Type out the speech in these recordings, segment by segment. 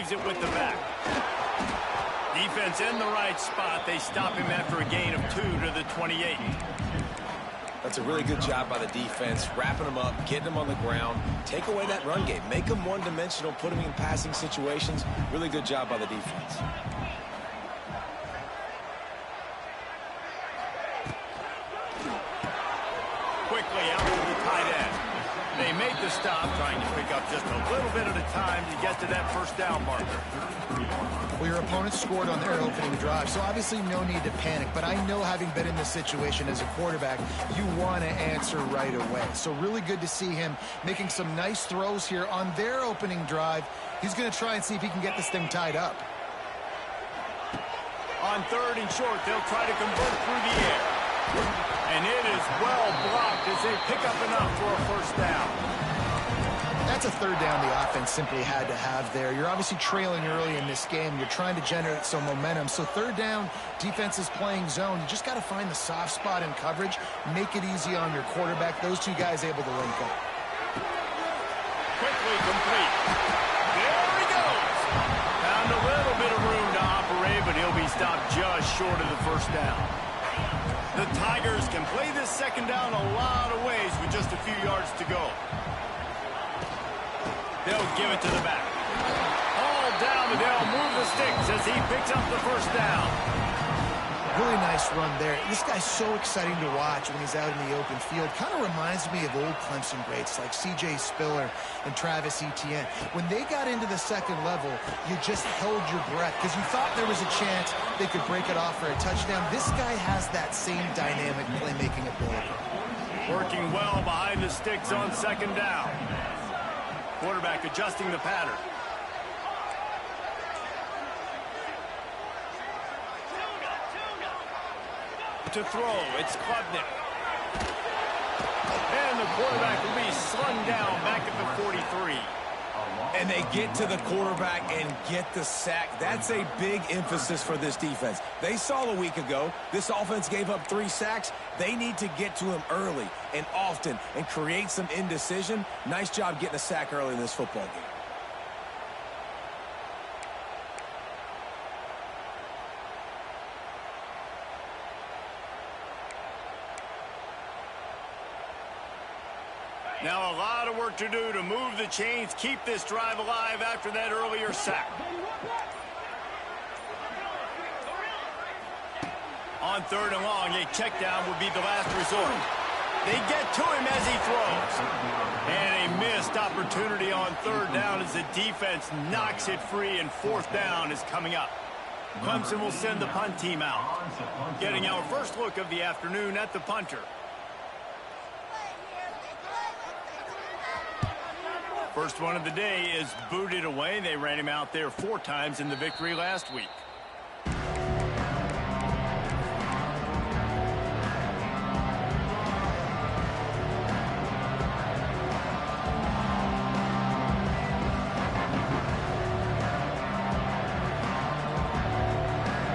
receives it with the back. Defense in the right spot. They stop him after a gain of 2 to the 28. That's a really good job by the defense, wrapping them up, getting them on the ground, take away that run game, make them one-dimensional, put them in passing situations. Really good job by the defense. Quickly out to the tight end. They make the stop, trying to pick up just a little bit at a time to get to that first down marker. Well, your opponent scored on their opening drive, so obviously no need to panic. But I know, having been in this situation as a quarterback, you want to answer right away. So really good to see him making some nice throws here on their opening drive. He's going to try and see if he can get this thing tied up. On 3rd and short, they'll try to convert through the air. And it is well blocked as they pick up enough for a first down. That's a 3rd down the offense simply had to have there. You're obviously trailing early in this game. You're trying to generate some momentum. So 3rd down, defense is playing zone. You just got to find the soft spot in coverage, make it easy on your quarterback. Those two guys able to link up. Quickly complete. There he goes. Found a little bit of room to operate, but he'll be stopped just short of the first down. The Tigers can play this second down a lot of ways with just a few yards to go. They'll give it to the back. All down, and they'll move the sticks as he picks up the first down. Really nice run there. This guy's so exciting to watch when he's out in the open field. Kind of reminds me of old Clemson greats like C.J. Spiller and Travis Etienne. When they got into the second level, you just held your breath because you thought there was a chance they could break it off for a touchdown. This guy has that same dynamic playmaking ability. Working well behind the sticks on second down. Quarterback adjusting the pattern. To throw, it's Klubnik. And the quarterback will be slung down back at the 43. And they get to the quarterback and get the sack. That's a big emphasis for this defense. They saw a week ago, this offense gave up 3 sacks. They need to get to him early and often and create some indecision. Nice job getting a sack early in this football game. Now a lot of work to do to move the chains, keep this drive alive after that earlier sack. On 3rd and long, a check down would be the last resort. They get to him as he throws. And a missed opportunity on 3rd down as the defense knocks it free, and 4th down is coming up. Clemson will send the punt team out. Getting our first look of the afternoon at the punter. First one of the day is booted away. They ran him out there 4 times in the victory last week.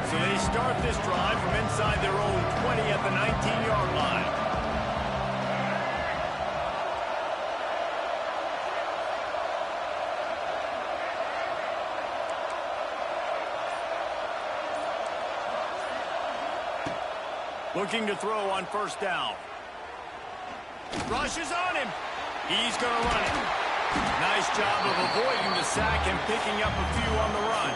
So they start this drive from inside their own 20 at the 19-yard line. Looking to throw on 1st down. Rushes on him. He's going to run it. Nice job of avoiding the sack and picking up a few on the run.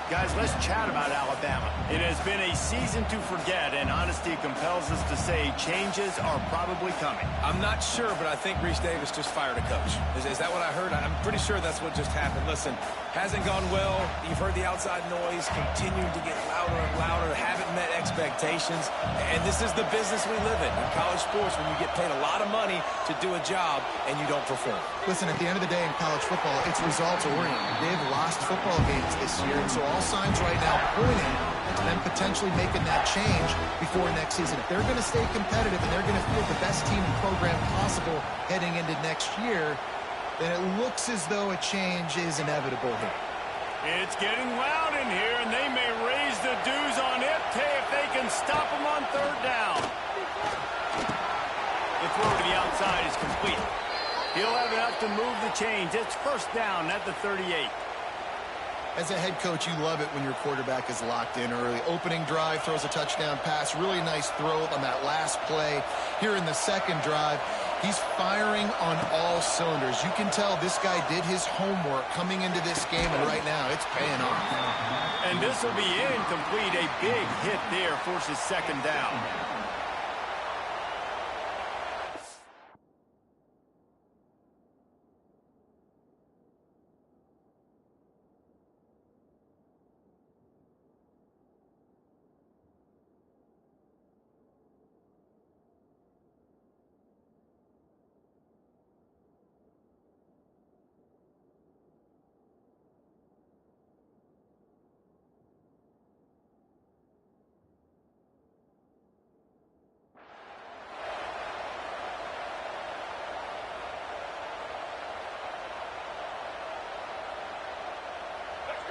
Guys, let's chat about Alabama. It has been a season to forget, and honesty compels us to say changes are probably coming. I'm not sure, but I think Reese Davis just fired a coach. Is that what I heard? I'm pretty sure that's what just happened. Listen, hasn't gone well. You've heard the outside noise, continuing to get louder and louder, haven't met expectations. And this is the business we live in college sports, when you get paid a lot of money to do a job and you don't perform. Listen, at the end of the day in college football, it's results-oriented. They've lost football games this year, and so all signs right now pointing to them potentially making that change before next season. If they're going to stay competitive and they're going to field the best team and program possible heading into next year, then it looks as though a change is inevitable here. It's getting loud in here, and they may raise the dues on it if they can stop them on 3rd down. The throw to the outside is complete. He'll have enough to move the chains. It's 1st down at the 38. As a head coach, you love it when your quarterback is locked in early. Opening drive, throws a touchdown pass. Really nice throw on that last play. Here in the second drive, he's firing on all cylinders. You can tell this guy did his homework coming into this game, and right now it's paying off. And this will be incomplete. A big hit there forces second down.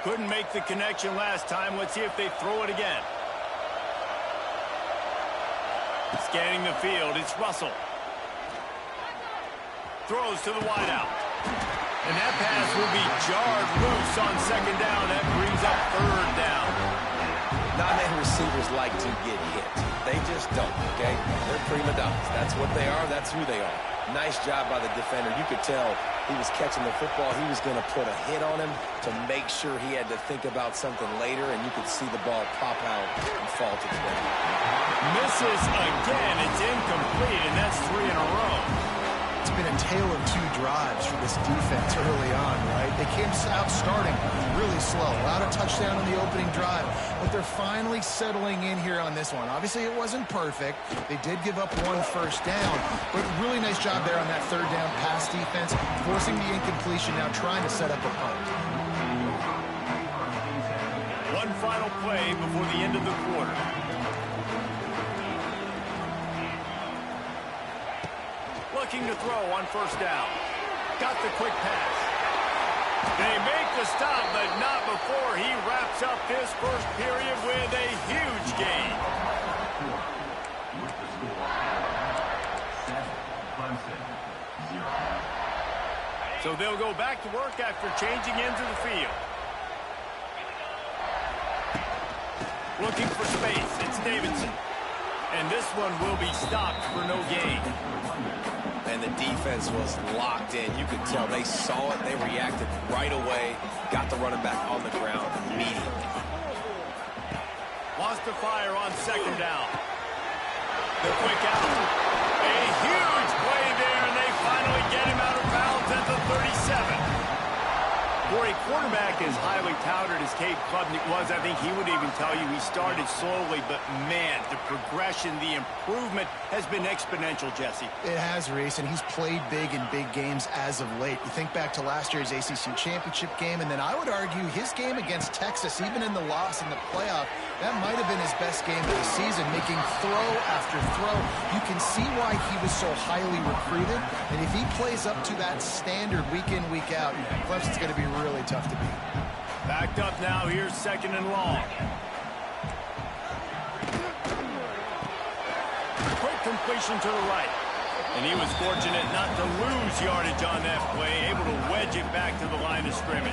Couldn't make the connection last time. Let's see if they throw it again. Scanning the field, it's Russell. Throws to the wideout. And that pass will be jarred loose on second down. That brings up third down. Not many receivers like to get hit. They just don't, okay? They're prima donnas. That's what they are. That's who they are. Nice job by the defender. You could tell he was catching the football. He was going to put a hit on him to make sure he had to think about something later, and you could see the ball pop out and fall to the ground. Misses again. It's incomplete, and that's 3 in a row. It's been a tale of 2 drives for this defense early on, right? They came out starting really slow. Allowed a touchdown on the opening drive, but they're finally settling in here on this one. Obviously, it wasn't perfect. They did give up 1 first down, but really nice job there on that third down pass defense, forcing the incompletion, now trying to set up a punt. One final play before the end of the quarter. Looking to throw on first down. Got the quick pass. They make the stop, but not before he wraps up this first period with a huge gain. So they'll go back to work after changing into the field. Looking for space. It's Davidson. And this one will be stopped for no gain. And the defense was locked in. You could tell they saw it. They reacted right away. Got the running back on the ground immediately. Wants to fire on second down. The quick out. A huge play there, and they finally get him out of bounds at the 37. For a quarterback as highly touted as Cade Klubnik was, I think he would even tell you he started slowly, but man, the progression, the improvement has been exponential, Jesse. It has, Reese, and he's played big in big games as of late. You think back to last year's ACC championship game, and then I would argue his game against Texas, even in the loss in the playoff, that might have been his best game of the season, making throw after throw. You can see why he was so highly recruited, and if he plays up to that standard week in, week out, Clemson's going to be really tough to beat. Backed up now, here's second and long. Quick completion to the right. And he was fortunate not to lose yardage on that play, able to wedge it back to the line of scrimmage.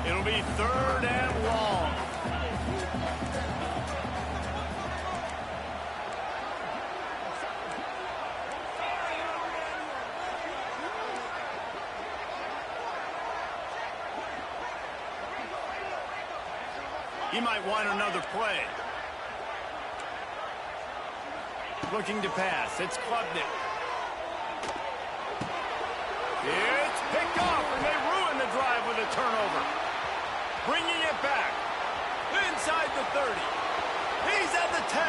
It'll be third and long. He might want another play. Looking to pass. It's Klubnik. It's picked off, and they ruin the drive with a turnover. Bringing it back. Inside the 30. He's at the 10.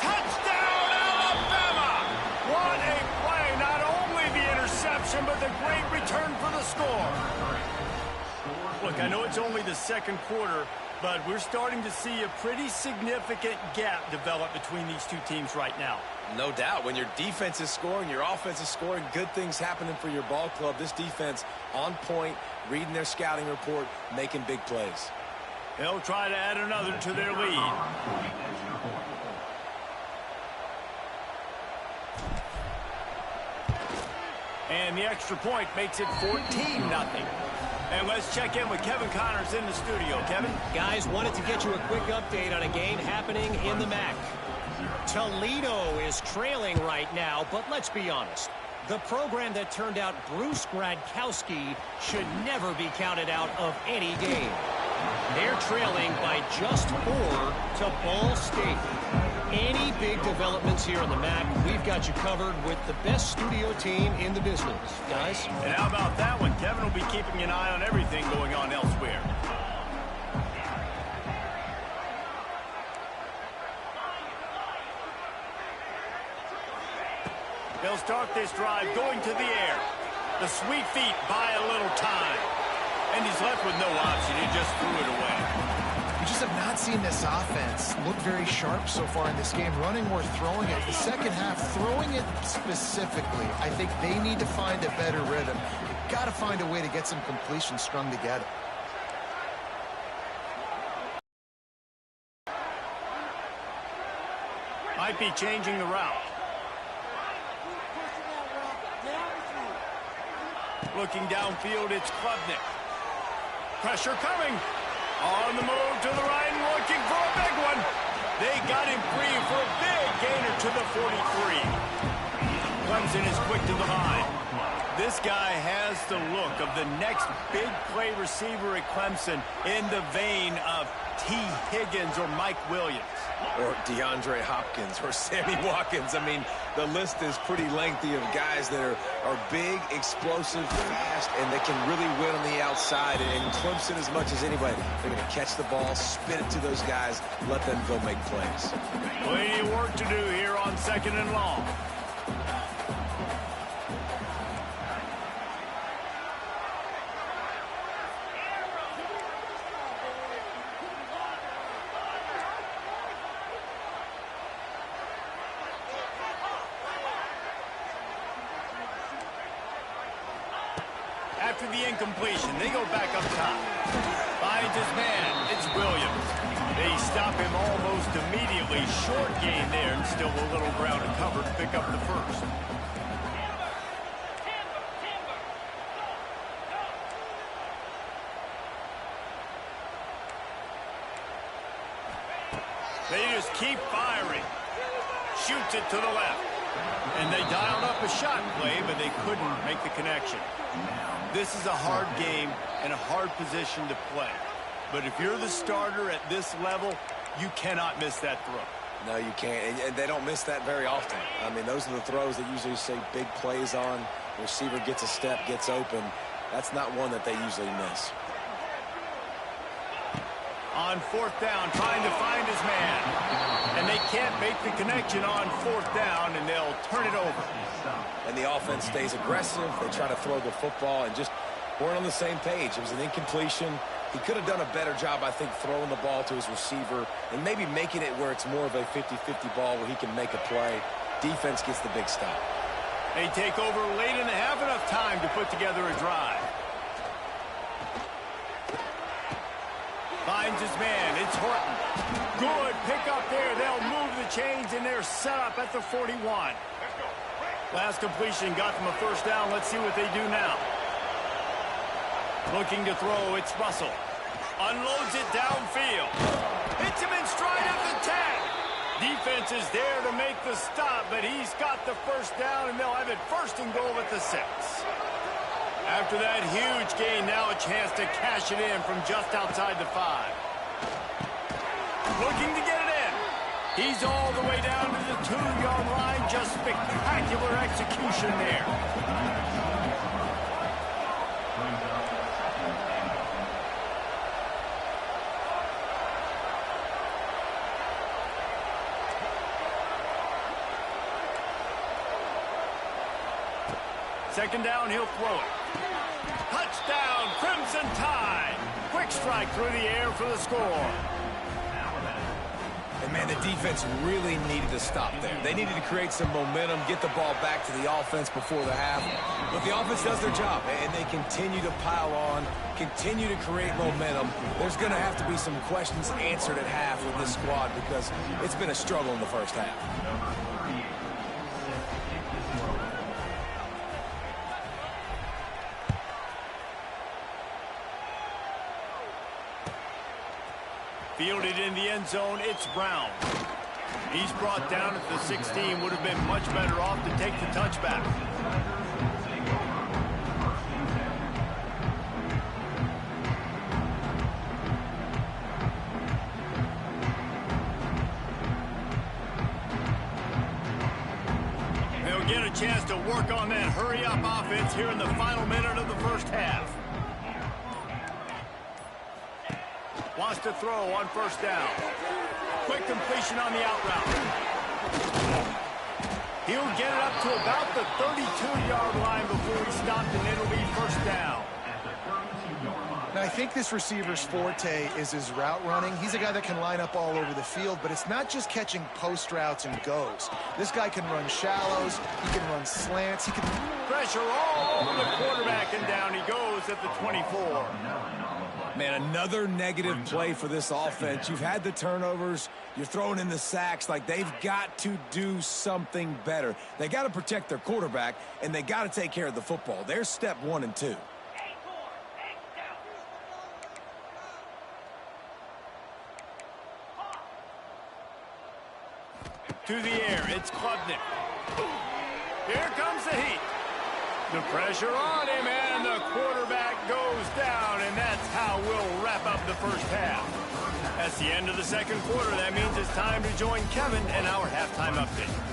Touchdown, Alabama! What a play. Not only the interception, but the great return for the score. Look, I know it's only the second quarter, but we're starting to see a pretty significant gap develop between these two teams right now. No doubt. When your defense is scoring, your offense is scoring, good things happening for your ball club. This defense on point, reading their scouting report, making big plays. They'll try to add another to their lead. And the extra point makes it 14-0. And let's check in with Kevin Connors in the studio. Kevin? Guys, wanted to get you a quick update on a game happening in the MAC. Toledo is trailing right now, but let's be honest. The program that turned out Bruce Gradkowski should never be counted out of any game. They're trailing by just 4 to Ball State. Any big developments here on the MAC, we've got you covered with the best studio team in the business. Guys? And how about that one? Kevin will be keeping an eye on everything going on elsewhere. They'll start this drive going to the air. The sweet feet buy a little time. And he's left with no option. He just threw it away. We just have not seen this offense look very sharp so far in this game, running or throwing it. The second half, throwing it specifically, I think they need to find a better rhythm. You've got to find a way to get some completion strung together. Might be changing the route. Looking downfield, it's Klubnik. Pressure coming. On the move to the right and looking for a big one. They got him free for a big gainer to the 43. Clemson is quick to the line. This guy has the look of the next big play receiver at Clemson in the vein of T. Higgins or Mike Williams. Or DeAndre Hopkins or Sammy Watkins. I mean, the list is pretty lengthy of guys that are big, explosive, fast, and they can really win on the outside. And Clemson, as much as anybody, they're going to catch the ball, spin it to those guys, let them go make plays. Plenty of work to do here on 2nd and long. After the incompletion, they go back up top. Finds his man. It's Williams. They stop him almost immediately. Short gain there and still a little ground to cover to pick up the first. They just keep firing. Shoots it to the left. And they dialed up a shot play, but they couldn't make the connection. This is a hard game and a hard position to play. But if you're the starter at this level, you cannot miss that throw. No, you can't. And they don't miss that very often. I mean, those are the throws that usually say big plays on. The receiver gets a step, gets open. That's not one that they usually miss. On 4th down, trying to find his man. And they can't make the connection on 4th down, and they'll turn it over. And the offense stays aggressive. They try to throw the football and just weren't on the same page. It was an incompletion. He could have done a better job, I think, throwing the ball to his receiver and maybe making it where it's more of a 50-50 ball where he can make a play. Defense gets the big stop. They take over late in the half, enough time to put together a drive. Finds his man. It's Horton. Good pick up there. They'll move the chains, and they're set up at the 41. Last completion got them a first down. Let's see what they do now. Looking to throw. It's Russell. Unloads it downfield. Hits him in stride of the 10. Defense is there to make the stop, but he's got the first down, and they'll have it 1st and goal at the 6. After that huge gain, now a chance to cash it in from just outside the 5. Looking to get it in. He's all the way down to the 2-yard line. Just spectacular execution there. Second down, he'll throw it. Touchdown, Crimson Tide. Quick strike through the air for the score. And, man, the defense really needed to stop there. They needed to create some momentum, get the ball back to the offense before the half. But the offense does their job, and they continue to pile on, continue to create momentum. There's going to have to be some questions answered at half with this squad because it's been a struggle in the first half. Fielded in the end zone, it's Brown. He's brought down at the 16. Would have been much better off to take the touchback. They'll get a chance to work on that hurry-up offense here in the final minute of the first half. Wants to throw on first down. Quick completion on the out route. He'll get it up to about the 32-yard line before he's stopped, and it'll be first down. Now, I think this receiver's forte is his route running. He's a guy that can line up all over the field, but it's not just catching post routes and goes. This guy can run shallows. He can run slants. He can pressure all over the quarterback, and down he goes at the 24. Man, another negative play for this offense. You've had the turnovers. You're throwing in the sacks. Like, they've got to do something better. They got to protect their quarterback, and they got to take care of the football. There's step 1 and 2. To the air, it's Klubnik. Here comes the heat. The pressure on him, and the quarterback goes down, and that's how we'll wrap up the first half. That's the end of the second quarter. That means it's time to join Kevin in our halftime update.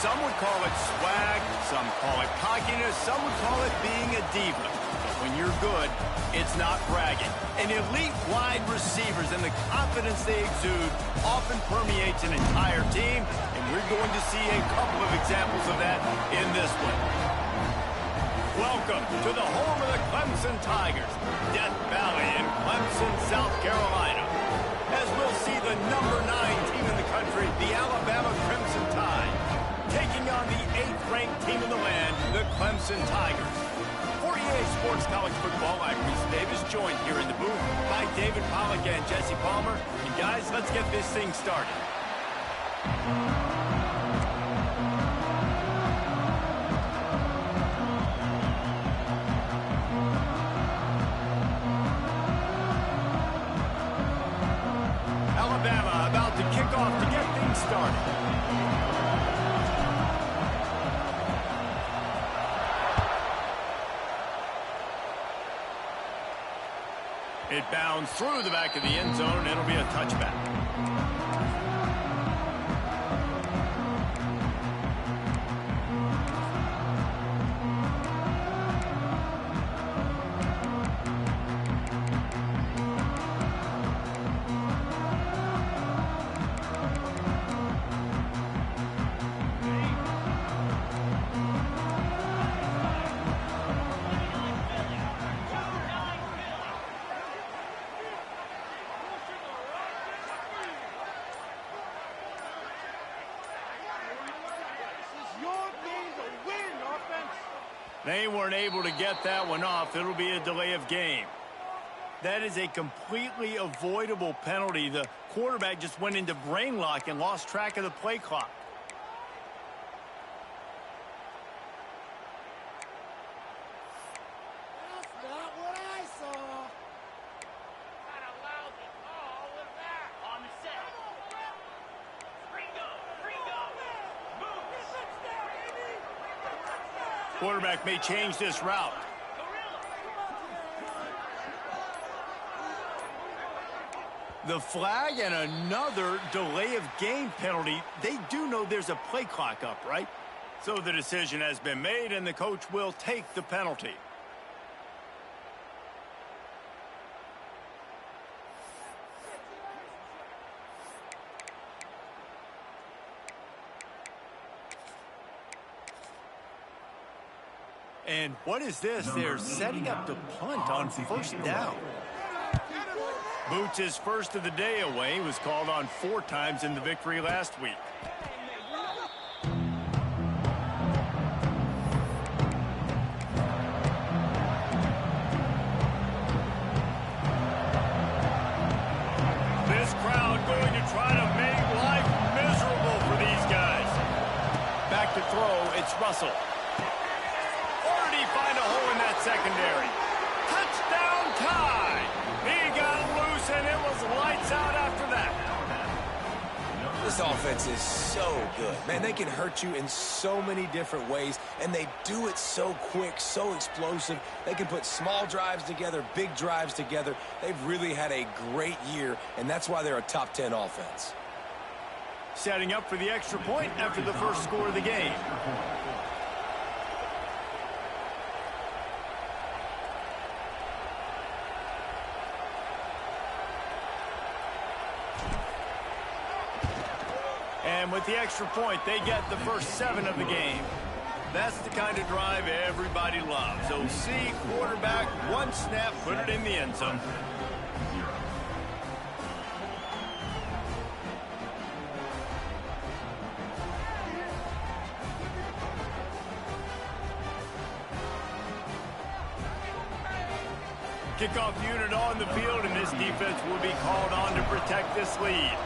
Some would call it swag, some call it cockiness, some would call it being a diva. But when you're good, it's not bragging. And elite wide receivers and the confidence they exude often permeates an entire team, and we're going to see a couple of examples of that in this one. Welcome to the home of the Clemson Tigers, Death Valley in Clemson, South Carolina. As we'll see the number 9 team in the country, the Alabama Crimson Tide, taking on the 8th-ranked team in the land, the Clemson Tigers. For EA Sports College Football, I'm Reese Davis, joined here in the booth by David Pollack and Jesse Palmer. And guys, let's get this thing started. Alabama about to kick off to get things started. It bounds through the back of the end zone, and it'll be a touchback. They weren't able to get that one off. It'll be a delay of game. That is a completely avoidable penalty. The quarterback just went into brain lock and lost track of the play clock. That's not what I saw. On the set. Quarterback may change this route. The flag and another delay of game penalty. They do know there's a play clock up, right? So the decision has been made, and the coach will take the penalty. And what is this? They're setting up the punt on first down. Boots his first of the day away. He was called on 4 times in the victory last week. This crowd going to try to make life miserable for these guys. Back to throw, it's Russell. Find a hole in that secondary. Touchdown tie. He got loose, and it was lights out after that. This offense is so good. Man, they can hurt you in so many different ways, and they do it so quick, so explosive. They can put small drives together, big drives together. They've really had a great year, and that's why they're a top 10 offense. Setting up for the extra point after the first score of the game. And with the extra point, they get the first 7 of the game. That's the kind of drive everybody loves. OC, quarterback, 1 snap, put it in the end zone. Kickoff unit on the field, and this defense will be called on to protect this lead.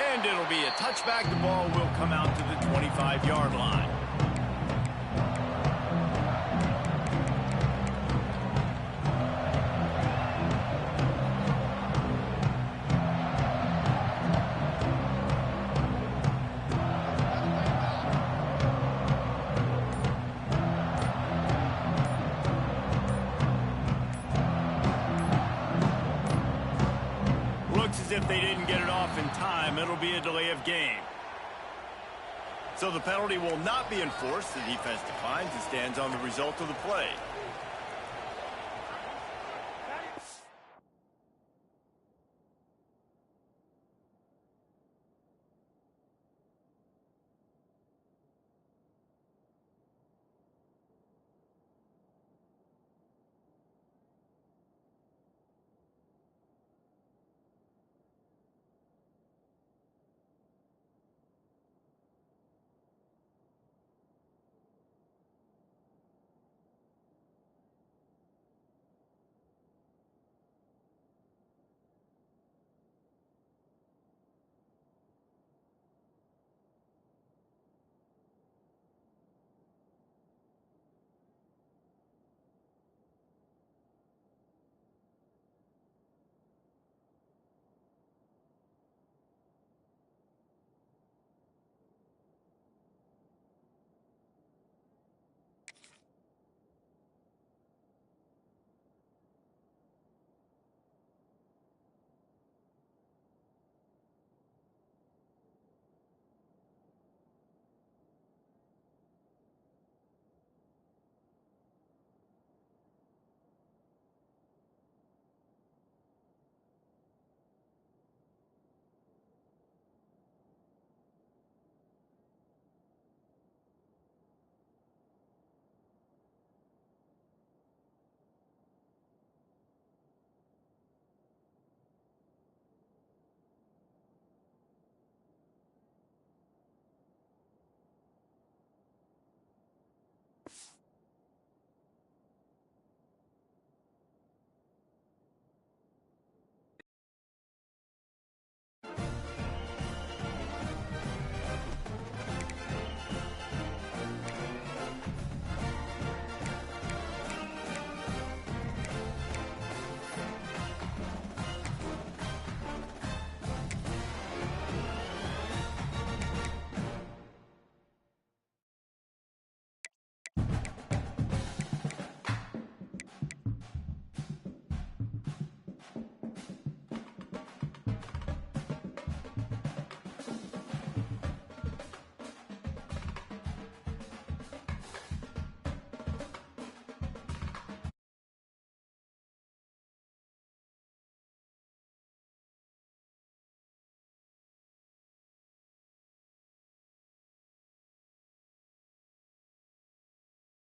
And it'll be a touchback. The ball will come out to the 25-yard line. looks as if they didn't get it off in time. It'll be a delay of game. So the penalty will not be enforced. The defense declines and stands on the result of the play.